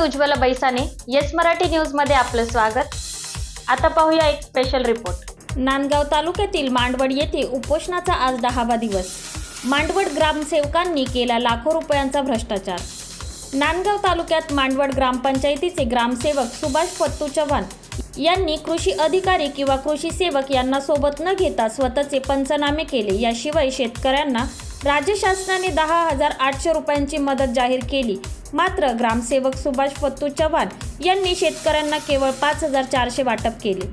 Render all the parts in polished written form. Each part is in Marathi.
उज्ज्वला बैसाने येस मराठी न्यूज मध्ये आपलं स्वागत। आता पाहूया एक स्पेशल रिपोर्ट। नांदगाव तालुक्यातील मांडवड येथे उपोषणाचा आज 10वा दिवस। मांडवड ग्रामसेवकांनी केला लाखो रुपयांचा भ्रष्टाचार। नांदगाव तालुक्यात मांडवड ग्रामपंचायतीचे ग्रामसेवक सुभाष पत्तू चव्हाण यांनी कृषी अधिकारी किंवा कृषी सेवक यांना सोबत न घेता स्वतःचे पंचनामे केले। याशिवाय शेतकऱ्यांना राज्य शासनाने 10,800 रुपयांची मदत जाहीर केली, मात्र ग्रामसेवक सुभाष पत्तू चव्हाण यांनी शेतकऱ्यांना केवळ 5,400 वाटप केले।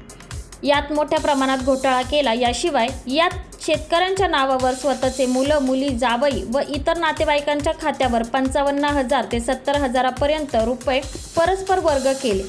यात मोठ्या प्रमाणात घोटाळा केला। याशिवाय यात शेतकऱ्यांच्या नावावर स्वतःचे मुलं मुली जावई व इतर नातेवाईकांच्या खात्यावर 55,000 ते 70,000 पर्यंत रुपये परस्पर वर्ग केले,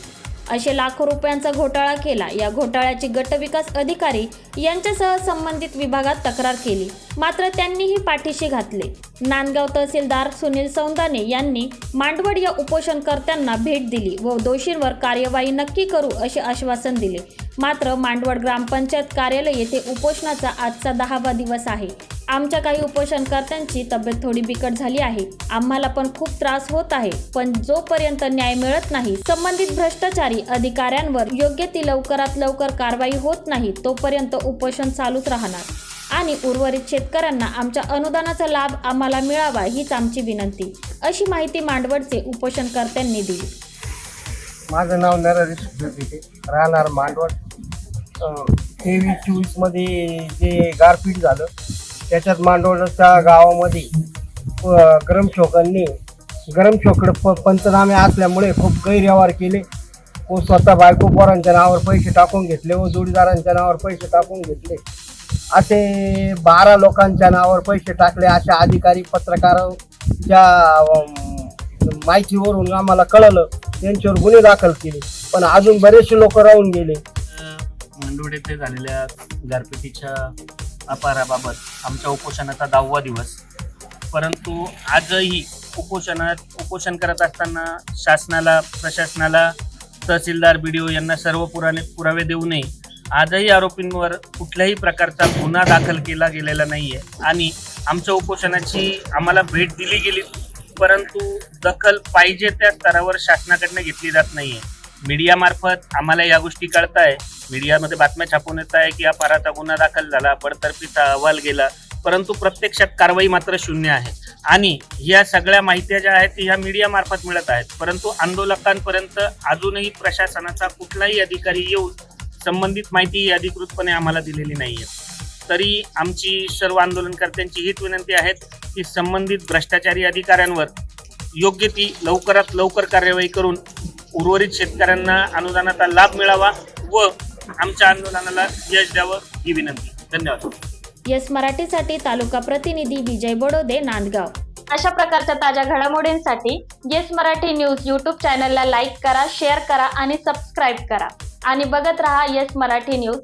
असे लाखो रुपयांचा घोटाळा केला। या घोटाळ्याची गटविकास अधिकारी यांच्यासह संबंधित विभागात तक्रार केली, मात्र त्यांनीही पाठीशी घातले। नांदगाव तहसीलदार सुनील सौंदाने यांनी मांडवड या उपोषणकर्त्यांना भेट दिली व दोषींवर कार्यवाही नक्की करू असे आश्वासन दिले। मात्र मांडवड ग्रामपंचायत कार्यालय येथे उपोषणाचा आजचा 10वा दिवस आहे। आमच्या काही उपोषणकर्त्यांची तब्येत थोडी बिकट झाली आहे। आम्हाला पण खूप त्रास होत आहे, पण जोपर्यंत न्याय मिळत नाही, संबंधित भ्रष्टाचारी अधिकाऱ्यांवर योग्य ती लवकरात लवकर कारवाई होत नाही, तोपर्यंत उपोषण चालूच राहणार आणि उर्वरित शेतकऱ्यांना आमच्या अनुदानाचा लाभ आम्हाला मिळावा हीच आमची विनंती, अशी माहिती मांडवडचे उपोषणकर्त्यांनी दिली। माझं नाव नरहरी सुखदेव, राहणार मांडवड। 23-24 मध्ये जे गारपीट झालं त्याच्यात मांडवडच्या गावामध्ये ग्रामसेवकांनी पंचनामे असल्यामुळे खूप गैरव्यवहार केले व स्वतः बायको पोरांच्या नावावर पैसे टाकून घेतले व जोडीदारांच्या नावावर पैसे टाकून घेतले। असे 12 लोकांच्या नावावर पैसे टाकले। अशा अधिकारी पत्रकारांच्या माहितीवरून आम्हाला कळलं, त्यांच्यावर गुन्हे दाखल केले, पण अजून बरेचसे लोक राहून गेले। मांडवड येथे झालेल्या गारपिटीच्या अपहाराबाबत आमच्या उपोषणाचा 10वा दिवस, परंतु आजही उपोषण करत असताना शासनाला, प्रशासनाला, तहसीलदार, BDO यांना सर्व पुरावे देऊनही आजही आरोपींवर कुठल्याही प्रकारचा गुन्हा दाखल केला गेलेला नाही आहे आणि आमच्या उपोषणाची आम्हाला भेट दिली गेली, परंतु दखल पाहिजे त्या स्तरावर शासनाकडनं घेतली जात नाही आहे। मीडियामार्फत आम्हाला या गोष्टी कळत आहे, मीडियामध्ये बातम्या छापून येत आहे की अपहाराचा गुन्हा दाखल झाला, बडतर्फीचा अहवाल गेला, परंतु प्रत्यक्षात कारवाई मात्र शून्य आहे आणि या सगळ्या माहित्या ज्या आहेत ह्या मीडियामार्फत मिळत आहेत, परंतु आंदोलकांपर्यंत अजूनही प्रशासनाचा कुठलाही अधिकारी येऊन संबंधित माहिती अधिकृतपणे आम्हाला दिलेली नाही आहे। तरी आमची सर्व आंदोलनकर्त्यांची हीच विनंती आहे की संबंधित भ्रष्टाचारी अधिकाऱ्यांवर योग्य ती लवकरात लवकर कार्यवाही करून उर्वरित शेतकऱ्यांना अनुदानाचा लाभ मिळावा व आमच्या आंदोलनाला यश द्यावं ही विनंती। धन्यवाद। येस मराठीसाठी तालुका प्रतिनिधी विजय बडोदे, नांदगाव। अशा प्रकारच्या ताज्या घडामोडींसाठी येस मराठी न्यूज YouTube चॅनलला लाईक करा, शेअर करा आणि सबस्क्राईब करा आणि बघत रहा येस मराठी न्यूज।